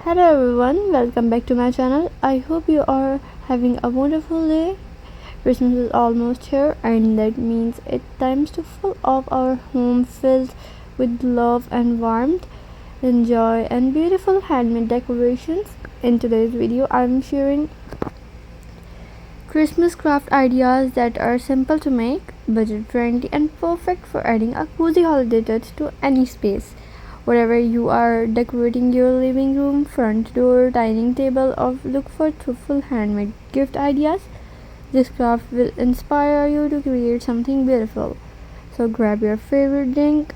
Hello everyone, welcome back to my channel. I hope you are having a wonderful day. Christmas is almost here and that means it's time to fill up our home filled with love and warmth, enjoy and beautiful handmade decorations. In today's video, I'm sharing Christmas craft ideas that are simple to make, budget friendly and perfect for adding a cozy holiday touch to any space. Wherever you are decorating your living room, front door, dining table, or look for thoughtful handmade gift ideas, this craft will inspire you to create something beautiful. So grab your favorite drink,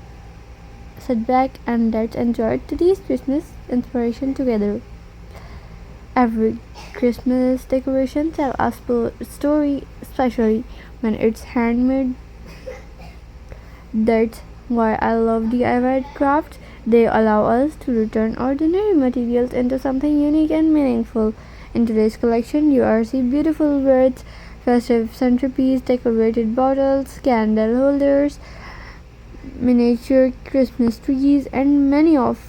sit back, and let's enjoy today's Christmas inspiration together. Every Christmas decoration tells a story, especially when it's handmade. That's why I love DIY crafts. They allow us to return ordinary materials into something unique and meaningful. In today's collection, you are see beautiful wreaths, festive centerpieces, decorated bottles, candle holders, miniature Christmas trees, and many of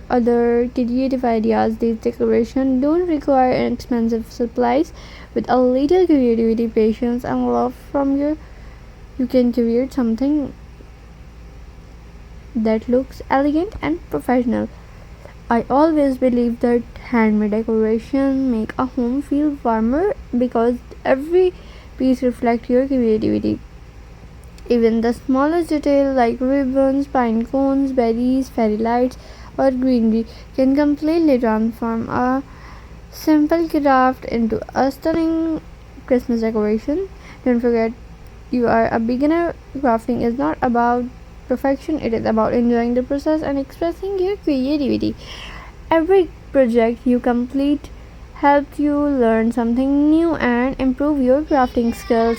other creative ideas. These decorations don't require expensive supplies. With a little creativity, patience, and love from you can create something that looks elegant and professional. I always believe that handmade decoration make a home feel warmer because every piece reflects your creativity. Even the smallest detail like ribbons, pine cones, berries, fairy lights, or greenery can completely transform a simple craft into a stunning Christmas decoration. Don't forget, you are a beginner. Crafting is not about perfection, it is about enjoying the process and expressing your creativity. Every project you complete helps you learn something new and improve your crafting skills.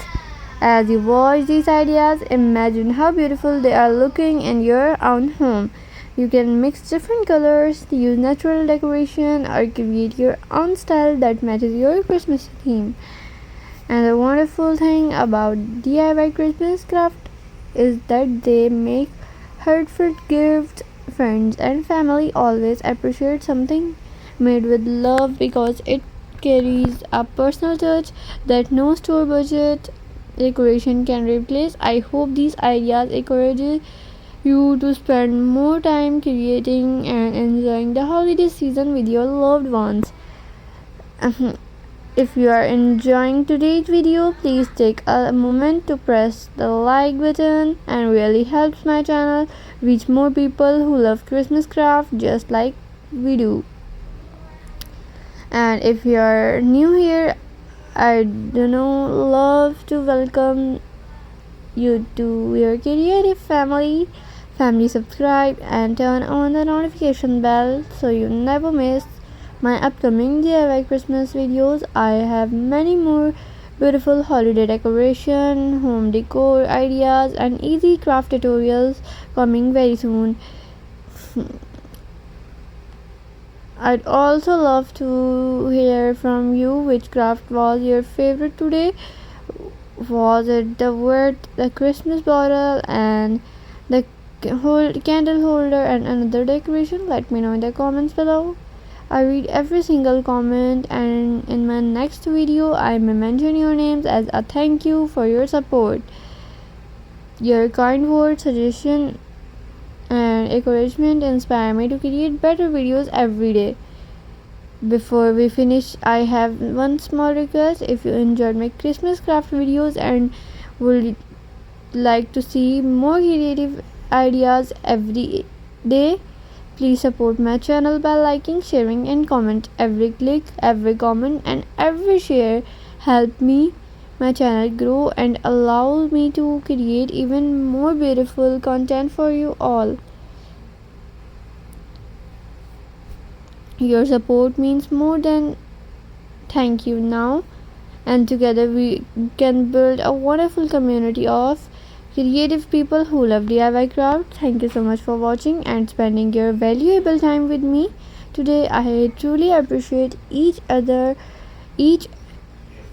As you watch these ideas, imagine how beautiful they are looking in your own home. You can mix different colors, use natural decoration, or create your own style that matches your Christmas theme. And the wonderful thing about DIY Christmas craft is that they make heartfelt gifts. Friends and family always appreciate something made with love because it carries a personal touch that no store budget decoration can replace. I hope these ideas encourage you to spend more time creating and enjoying the holiday season with your loved ones. If you are enjoying today's video, please take a moment to press the like button and really helps my channel reach more people who love Christmas craft just like we do. And if you are new here, I love to welcome you to your creative family. Family subscribe and turn on the notification bell so you never miss my upcoming DIY Christmas videos. I have many more beautiful holiday decoration, home decor ideas, and easy craft tutorials coming very soon. I'd also love to hear from you which craft was your favorite today. Was it the word, the Christmas bottle, and the candle holder, and another decoration? Let me know in the comments below. I read every single comment, and in my next video I may mention your names as a thank you for your support. Your kind words, suggestion and encouragement inspire me to create better videos every day. Before we finish, I have one small request. If you enjoyed my Christmas craft videos and would like to see more creative ideas every day, please support my channel by liking, sharing and comment. Every click, every comment and every share help me my channel grow and allow me to create even more beautiful content for you all. Your support means more than thank you now, and together we can build a wonderful community of creative people who love DIY craft. Thank you so much for watching and spending your valuable time with me today. I truly appreciate each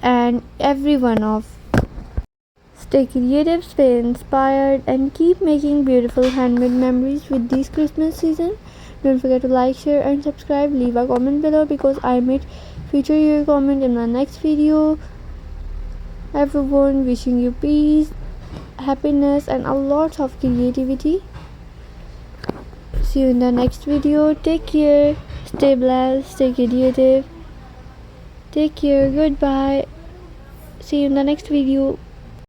and every one of. Stay creative, stay inspired, and keep making beautiful handmade memories with this Christmas season. Don't forget to like, share and subscribe. Leave a comment below because I might feature your comment in my next video. Everyone, wishing you peace, happiness and a lot of creativity. See you in the next video. Take care. Stay blessed. Stay creative. Take care. Goodbye. See you in the next video.